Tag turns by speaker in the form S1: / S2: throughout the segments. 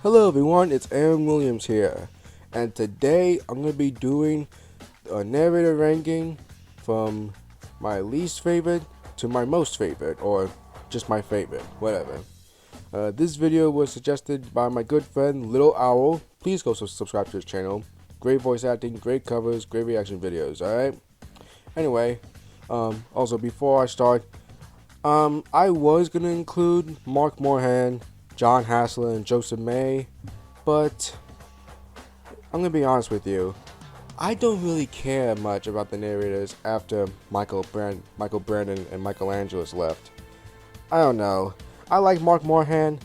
S1: Hello everyone, it's Aaron Williams here, and today I'm going to be doing a narrator ranking from my least favorite to my most favorite, or just my favorite, whatever. This video was suggested by my good friend Little Owl. Please go subscribe to his channel. Great voice acting, great covers, great reaction videos, alright? Anyway, also before I start, I was going to include Mark Moorhan, John Hassler, and Joseph May, but I'm gonna be honest with you. I don't really care much about the narrators after Michael Brandon and Michelangelo left. I don't know. I like Mark Moorhan,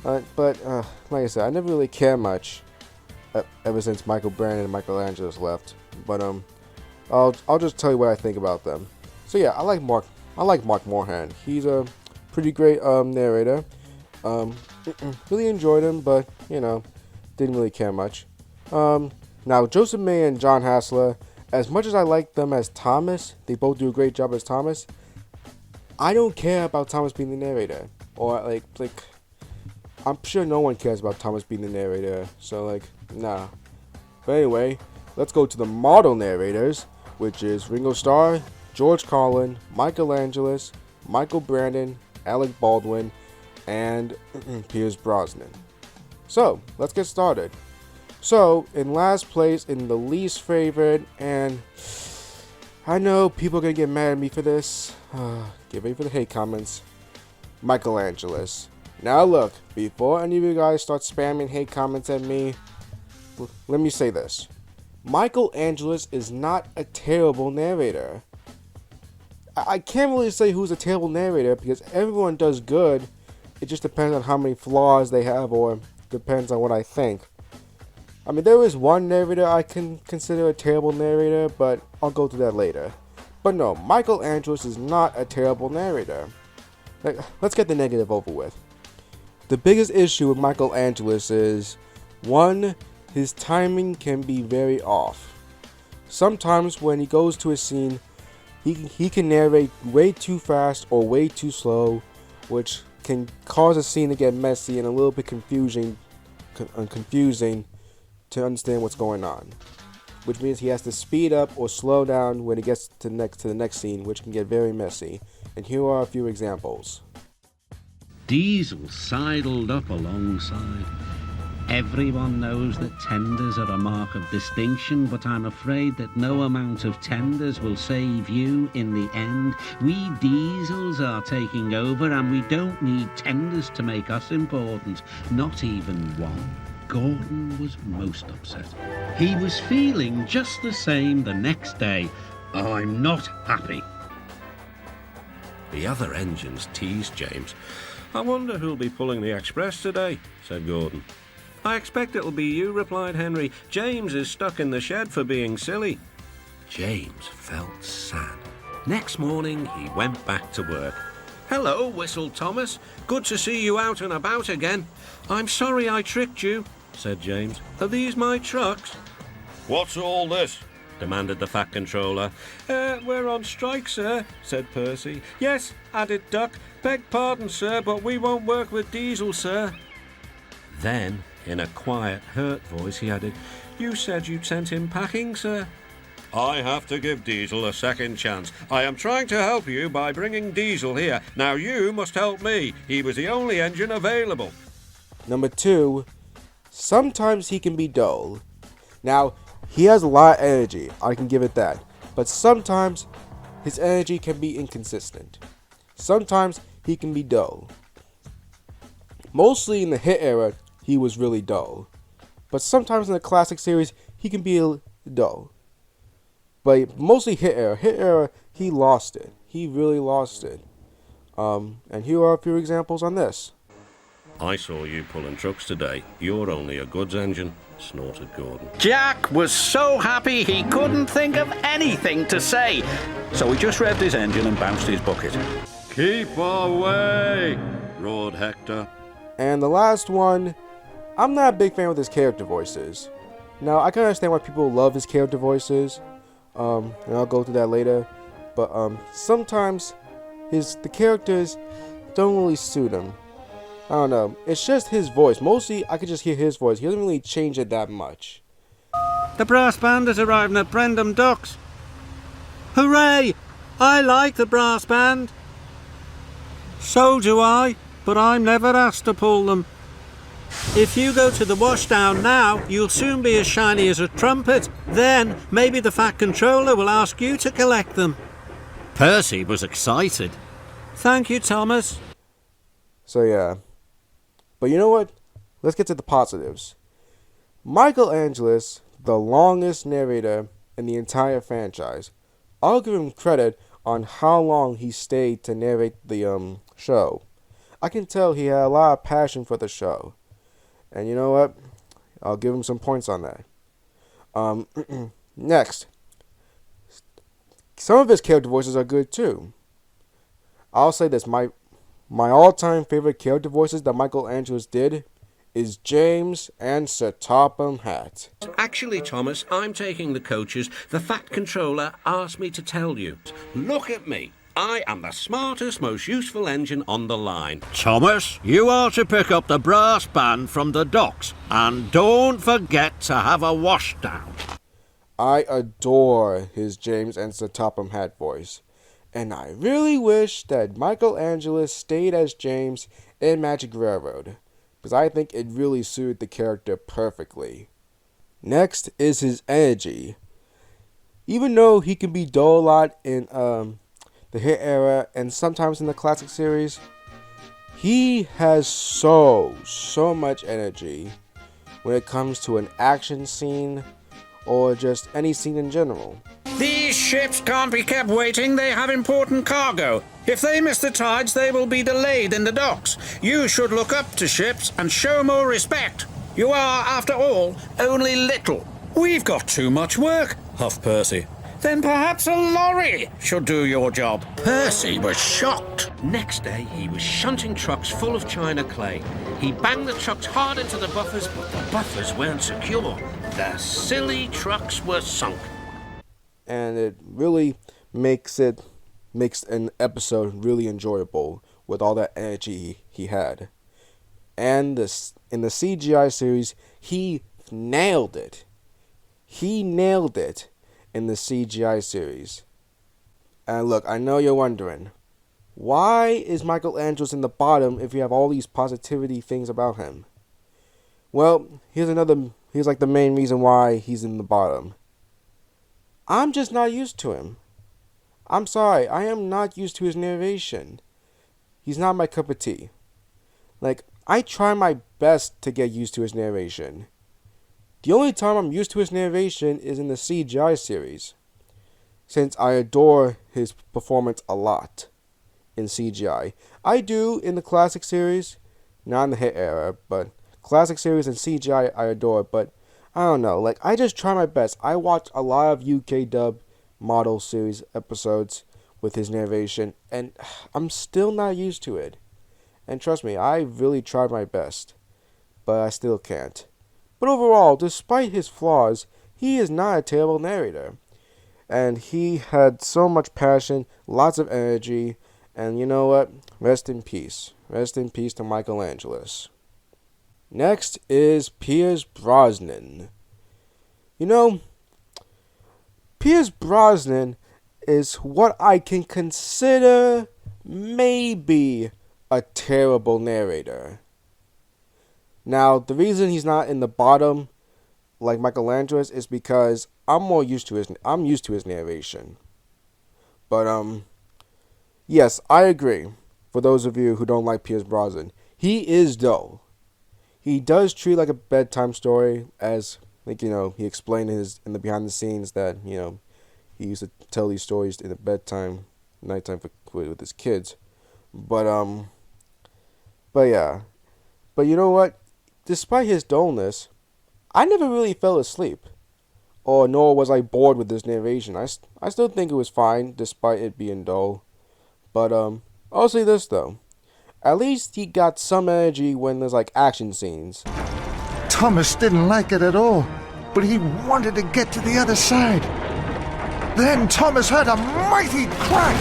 S1: but like I said, I never really cared much ever since Michael Brandon and Michelangelo left. But I'll just tell you what I think about them. So yeah, I like Mark Moorhan. He's a pretty great narrator. Really enjoyed him, but didn't really care much. Now Joseph May and John Hassler, as much as I like them as Thomas, they both do a great job as Thomas. I don't care about Thomas being the narrator, or like I'm sure no one cares about Thomas being the narrator, so nah. But anyway, let's go to the model narrators, which is Ringo Starr, George Carlin, Michelangelo, Michael Brandon, Alec Baldwin, and Pierce Brosnan. So, let's get started. So, in last place, in the least favorite, and I know people are gonna get mad at me for this. Get ready for the hate comments. Michelangelo. Now look, before any of you guys start spamming hate comments at me, let me say this. Michelangelo is not a terrible narrator. I can't really say who's a terrible narrator because everyone does good. It just depends on how many flaws they have, or depends on what I think. I mean, there is one narrator I can consider a terrible narrator, but I'll go to that later. But no, Michelangelo is not a terrible narrator. Let's get the negative over with. The biggest issue with Michelangelo is, one, his timing can be very off. Sometimes when he goes to a scene, he can narrate way too fast or way too slow, which can cause a scene to get messy and a little bit confusing to understand what's going on. Which means he has to speed up or slow down when he gets to the next scene, which can get very messy. And here are a few examples.
S2: Diesel sidled up alongside. Everyone knows that tenders are a mark of distinction, but I'm afraid that no amount of tenders will save you in the end. We diesels are taking over, and we don't need tenders to make us important. Not even one. Gordon was most upset. He was feeling just the same the next day. I'm not happy.
S3: The other engines teased James. I wonder who'll be pulling the express today, said Gordon. I expect it'll be you, replied Henry. James is stuck in the shed for being silly. James felt sad. Next morning, he went back to work. Hello, whistled Thomas. Good to see you out and about again. I'm sorry I tricked you, said James. Are these my trucks? What's all this? Demanded the Fat Controller. We're on strike, sir, said Percy. Yes, added Duck. Beg pardon, sir, but we won't work with diesel, sir. Then, in a quiet, hurt voice, he added, You said you'd sent him packing, sir. I have to give Diesel a second chance. I am trying to help you by bringing Diesel here. Now you must help me. He was the only engine available.
S1: Number 2, sometimes he can be dull. Now, he has a lot of energy, I can give it that. But sometimes his energy can be inconsistent. Sometimes he can be dull. Mostly in the hit era, he was really dull. But sometimes in the classic series, he can be dull. But mostly hit era, he lost it. He really lost it. And here are a few examples on this.
S3: I saw you pulling trucks today. You're only a goods engine, snorted Gordon.
S4: Jack was so happy he couldn't think of anything to say. So he just revved his engine and bounced his bucket.
S3: Keep away, roared Hector.
S1: And the last one, I'm not a big fan with his character voices. Now, I can understand why people love his character voices, and I'll go through that later. But sometimes the characters don't really suit him. I don't know. It's just his voice. Mostly, I could just hear his voice. He doesn't really change it that much.
S2: The brass band is arriving at Brendam Docks. Hooray! I like the brass band. So do I, but I'm never asked to pull them. If you go to the washdown now, you'll soon be as shiny as a trumpet. Then, maybe the Fat Controller will ask you to collect them. Percy was excited. Thank you, Thomas.
S1: So yeah. But you know what? Let's get to the positives. Michelangelo, the longest narrator in the entire franchise. I'll give him credit on how long he stayed to narrate the show. I can tell he had a lot of passion for the show. And you know what? I'll give him some points on that. Next. Some of his character voices are good too. I'll say this, my all-time favorite character voices that Michelangelo did is James and Sir Topham Hatt.
S3: Actually, Thomas, I'm taking the coaches. The Fat Controller asked me to tell you. Look at me. I am the smartest, most useful engine on the line.
S4: Thomas, you are to pick up the brass band from the docks, and don't forget to have a washdown.
S1: I adore his James and Sir Topham Hatt voice, and I really wish that Michelangelo stayed as James in Magic Railroad, because I think it really suited the character perfectly. Next is his energy. Even though he can be dull a lot in the hit era and sometimes in the classic series, he has so much energy when it comes to an action scene or just any scene in general.
S4: These ships can't be kept waiting. They have important cargo. If they miss the tides, they will be delayed in the docks. You should look up to ships and show more respect. You are, after all, only little. We've got too much work, huffed Percy. Then perhaps a lorry should do your job. Percy was shocked.
S3: Next day, he was shunting trucks full of china clay. He banged the trucks hard into the buffers, but the buffers weren't secure. The silly trucks were sunk.
S1: And it really makes an episode really enjoyable with all that energy he had. And in the CGI series, he nailed it. He nailed it in the CGI series. And look, I know you're wondering, why is Michelangelo in the bottom if you have all these positivity things about him? Well, here's like the main reason why he's in the bottom. I'm just not used to him. I'm sorry, I am not used to his narration. He's not my cup of tea. Like, I try my best to get used to his narration. The only time I'm used to his narration is in the CGI series, since I adore his performance a lot in CGI. I do in the classic series, not in the hit era, but classic series and CGI I adore, but I don't know, like, I just try my best. I watch a lot of UK dub model series episodes with his narration, and I'm still not used to it. And trust me, I really tried my best, but I still can't. But overall, despite his flaws, he is not a terrible narrator. And he had so much passion, lots of energy, and you know what? Rest in peace. Rest in peace to Michelangelo. Next is Pierce Brosnan. You know, Pierce Brosnan is what I can consider maybe a terrible narrator. Now, the reason he's not in the bottom like Michelangelo is because I'm used to his narration. But yes, I agree. For those of you who don't like Pierce Brosnan, he is dull. He does treat like a bedtime story, as like he explained in the behind the scenes that he used to tell these stories in the nighttime with his kids. But yeah. But you know what? Despite his dullness, I never really fell asleep, nor was I bored with this narration. I still think it was fine, despite it being dull. But I'll say this though, at least he got some energy when there's like action scenes.
S5: Thomas didn't like it at all, but he wanted to get to the other side. Then Thomas heard a mighty crack.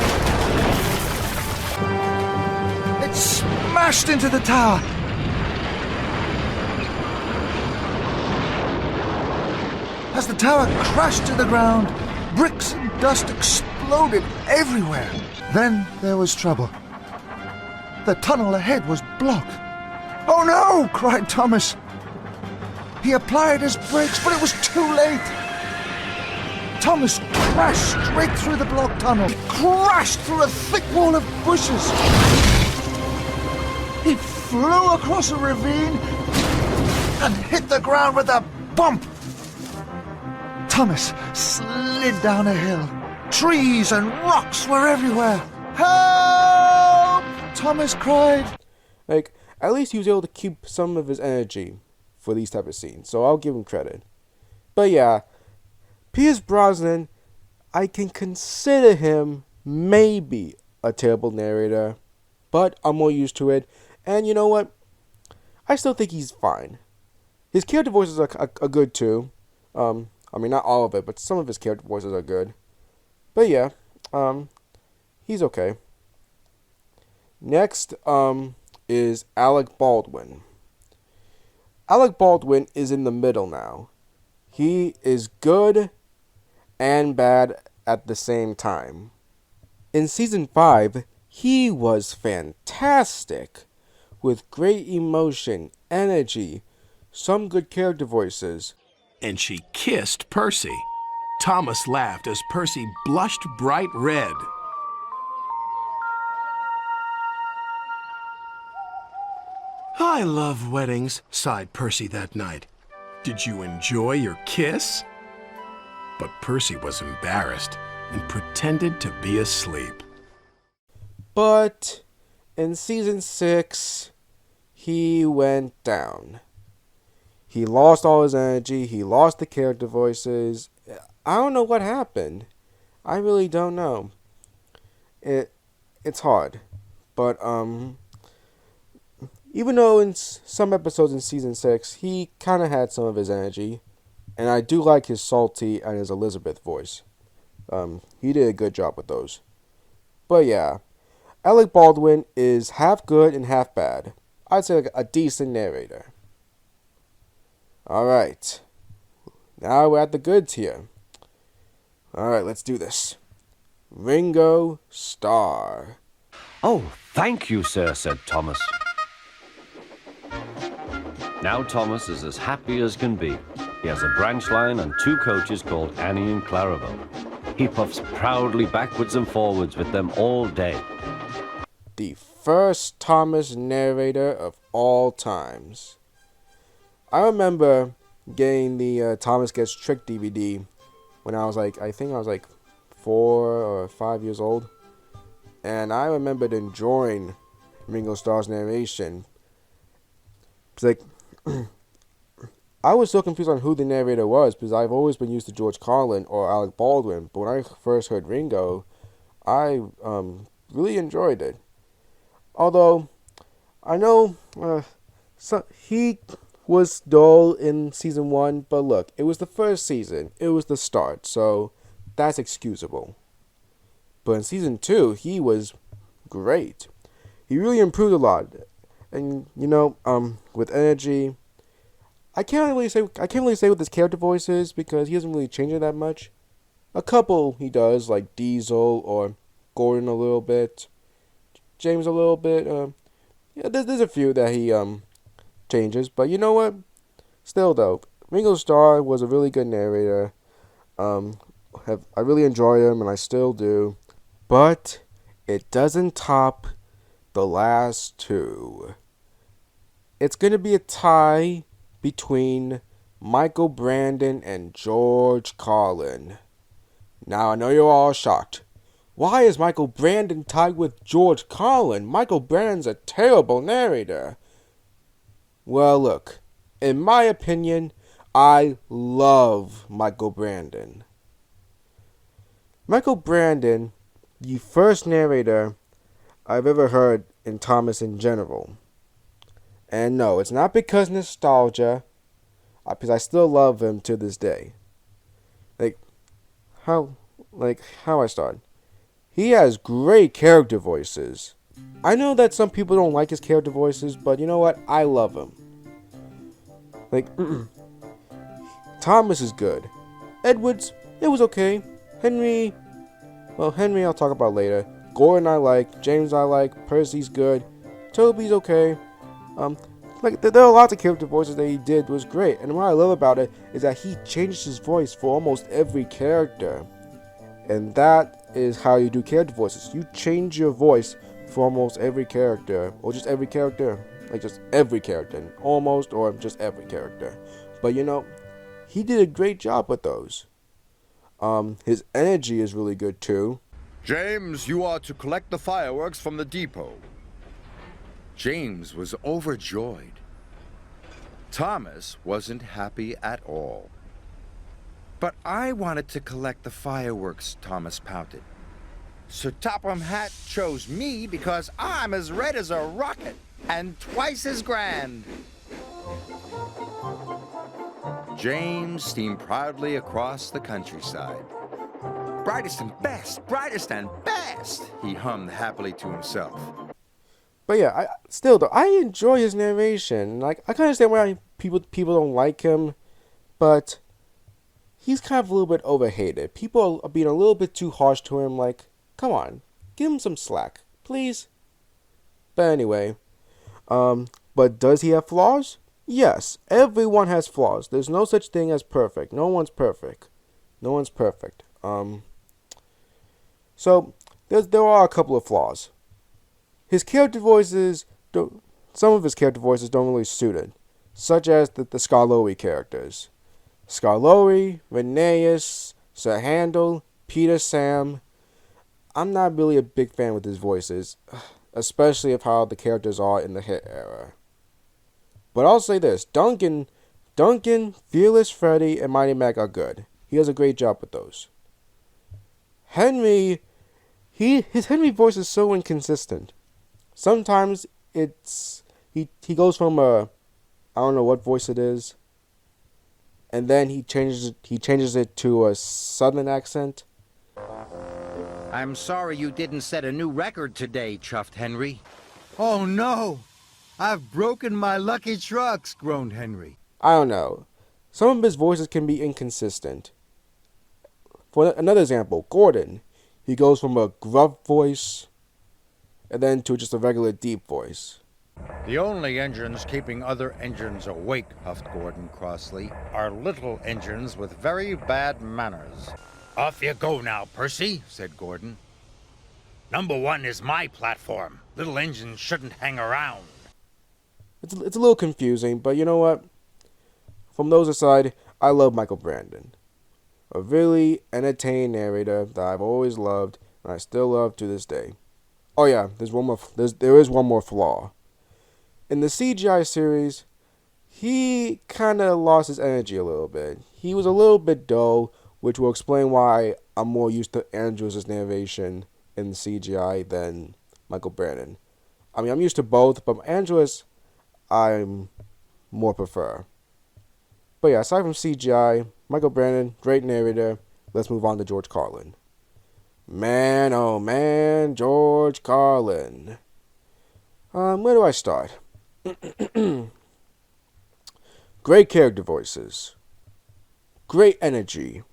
S5: It smashed into the tower, As the tower crashed to the ground, bricks and dust exploded everywhere. Then there was trouble. The tunnel ahead was blocked. "Oh no!" cried Thomas. He applied his brakes, but it was too late. Thomas crashed straight through the blocked tunnel. He crashed through a thick wall of bushes. He flew across a ravine and hit the ground with a bump. Thomas slid down a hill. Trees and rocks were everywhere. "Help!" Thomas cried.
S1: Like, at least he was able to keep some of his energy for these type of scenes, so I'll give him credit. But yeah, Pierce Brosnan, I can consider him maybe a terrible narrator, but I'm more used to it, and you know what? I still think he's fine. His character voices are good too. I mean, not all of it, but some of his character voices are good. But yeah, he's okay. Next, is Alec Baldwin. Alec Baldwin is in the middle now. He is good and bad at the same time. In season 5, he was fantastic, with great emotion, energy, some good character voices.
S6: And she kissed Percy. Thomas laughed as Percy blushed bright red. "I love weddings," sighed Percy that night. "Did you enjoy your kiss?" But Percy was embarrassed and pretended to be asleep.
S1: But in season 6, he went down. He lost all his energy. He lost the character voices. I don't know what happened. I really don't know. It's hard. But, even though in some episodes in season 6, he kind of had some of his energy. And I do like his salty and his Elizabeth voice. He did a good job with those. But yeah, Alec Baldwin is half good and half bad. I'd say like a decent narrator. Alright. Now we're at the goods here. Alright, let's do this. Ringo Starr.
S7: "Oh, thank you, sir," said Thomas. Now Thomas is as happy as can be. He has a branch line and 2 coaches called Annie and Clarabelle. He puffs proudly backwards and forwards with them all day.
S1: The first Thomas narrator of all times. I remember getting the Thomas Gets Tricked DVD when I was like, I think I was like 4 or 5 years old. And I remembered enjoying Ringo Starr's narration. It's like, I was so confused on who the narrator was because I've always been used to George Carlin or Alec Baldwin. But when I first heard Ringo, I really enjoyed it. Although, I know he was dull in season 1, but look, it was the first season. It was the start, so that's excusable. But in season 2, he was great. He really improved a lot. And, you know, with energy, I can't really say what his character voice is because he doesn't really change it that much. A couple he does, like Diesel or Gordon a little bit, James a little bit. Yeah, there's a few that he changes, but you know what? Still though, Ringo Starr was a really good narrator. I really enjoy him, and I still do. But it doesn't top the last 2. It's gonna be a tie between Michael Brandon and George Carlin. Now I know you're all shocked. Why is Michael Brandon tied with George Carlin? Michael Brandon's a terrible narrator. Well, look, in my opinion, I love Michael Brandon. Michael Brandon, the first narrator I've ever heard in Thomas in general. And no, it's not because nostalgia, because I still love him to this day. How I started. He has great character voices. I know that some people don't like his character voices, but you know what? I love him. Thomas is good. Edwards, it was okay. Henry I'll talk about later. Gordon I like, James I like, Percy's good, Toby's okay. There are lots of character voices that he did was great, and what I love about it is that he changed his voice for almost every character. And that is how you do character voices. You change your voice for almost every character, or just every character, like just every character, almost, or just every character. But he did a great job with those. His energy is really good too.
S8: James, you are to collect the fireworks from the depot. James was overjoyed. Thomas wasn't happy at all. But I wanted to collect the fireworks, Thomas pouted. Sir Topham Hatt chose me because I'm as red as a rocket and twice as grand. James steamed proudly across the countryside. Brightest and best, he hummed happily to himself.
S1: But yeah, I enjoy his narration. Like, I can understand why people don't like him, but he's kind of a little bit overhated. People are being a little bit too harsh to him. Like, come on, give him some slack, please. But anyway, but does he have flaws? Yes, everyone has flaws. There's no such thing as perfect. No one's perfect. So there are a couple of flaws. His character voices, some of his character voices don't really suit it, such as the Scarlowi characters. Scarlowi, Rheneas, Sir Handel, Peter Sam. I'm not really a big fan with his voices, especially of how the characters are in the hit era. But I'll say this, Duncan, Fearless Freddy, and Mighty Mac are good. He does a great job with those. Henry, his Henry voice is so inconsistent. Sometimes he goes from I don't know what voice it is, and then he changes it to a southern accent.
S9: I'm sorry you didn't set a new record today, Chuffed Henry.
S5: Oh no! I've broken my lucky trucks, groaned Henry.
S1: I don't know. Some of his voices can be inconsistent. For another example, Gordon. He goes from a gruff voice and then to just a regular deep voice.
S4: The only engines keeping other engines awake, huffed Gordon crossly, are little engines with very bad manners.
S10: Off you go now, Percy, said Gordon. Number 1 is my platform. Little engines shouldn't hang around.
S1: It's a little confusing, but you know what? From those aside, I love Michael Brandon. A really entertaining narrator that I've always loved, and I still love to this day. Oh yeah, there is one more flaw. In the CGI series, he kind of lost his energy a little bit. He was a little bit dull, which will explain why I'm more used to Andrews' narration in the CGI than Michael Brandon. I mean, I'm used to both, but Andrews, I'm more prefer. But yeah, aside from CGI, Michael Brandon, great narrator. Let's move on to George Carlin. Man, oh man, George Carlin. Where do I start? Great character voices. Great energy.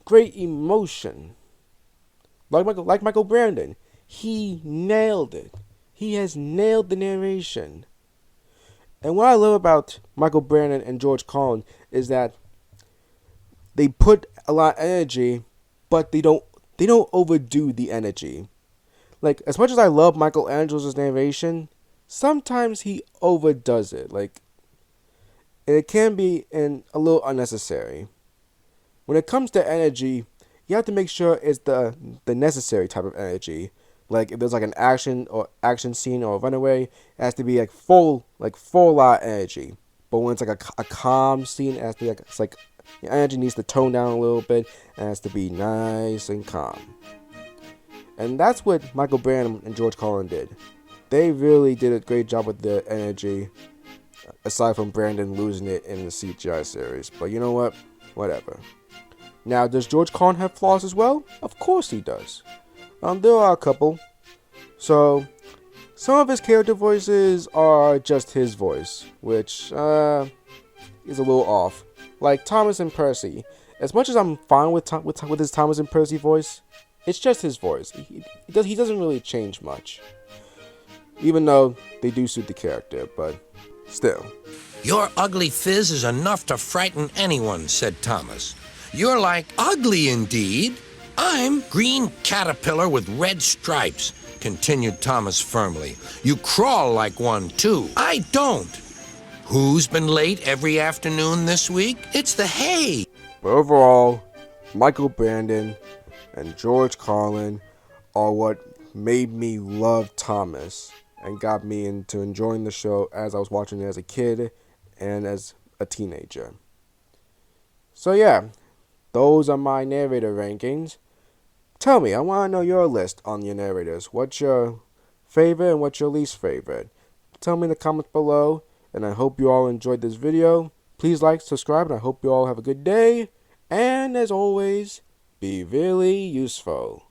S1: Great emotion. Like Michael Brandon. He nailed it. He has nailed the narration. And what I love about Michael Brandon and George Carlin is that they put a lot of energy, but they don't overdo the energy. Like, as much as I love Michelangelo's narration, sometimes he overdoes it. Like, and it can be a little unnecessary. When it comes to energy, you have to make sure it's the necessary type of energy. Like, if there's like an action scene or a runaway, it has to be like full lot of energy. But when it's like a calm scene, it has to be like your energy needs to tone down a little bit and it has to be nice and calm. And that's what Michael Brandon and George Carlin did. They really did a great job with the energy, aside from Brandon losing it in the CGI series. But you know what? Whatever. Now, does George Carlin have flaws as well? Of course he does. There are a couple. So, some of his character voices are just his voice, which is a little off. Like Thomas and Percy. as much as I'm fine with his Thomas and Percy voice, it's just his voice. He doesn't really change much, even though they do suit the character. But still.
S11: Your ugly phiz is enough to frighten anyone, said Thomas. You're like, ugly indeed. I'm green caterpillar with red stripes, continued Thomas firmly. You crawl like one, too. I don't. Who's been late every afternoon this week? It's the hay.
S1: But overall, Michael Brandon and George Carlin are what made me love Thomas and got me into enjoying the show as I was watching it as a kid and as a teenager. So yeah, those are my narrator rankings. Tell me, I want to know your list on your narrators. What's your favorite and what's your least favorite? Tell me in the comments below, and I hope you all enjoyed this video. Please like, subscribe, and I hope you all have a good day. And as always, be really useful.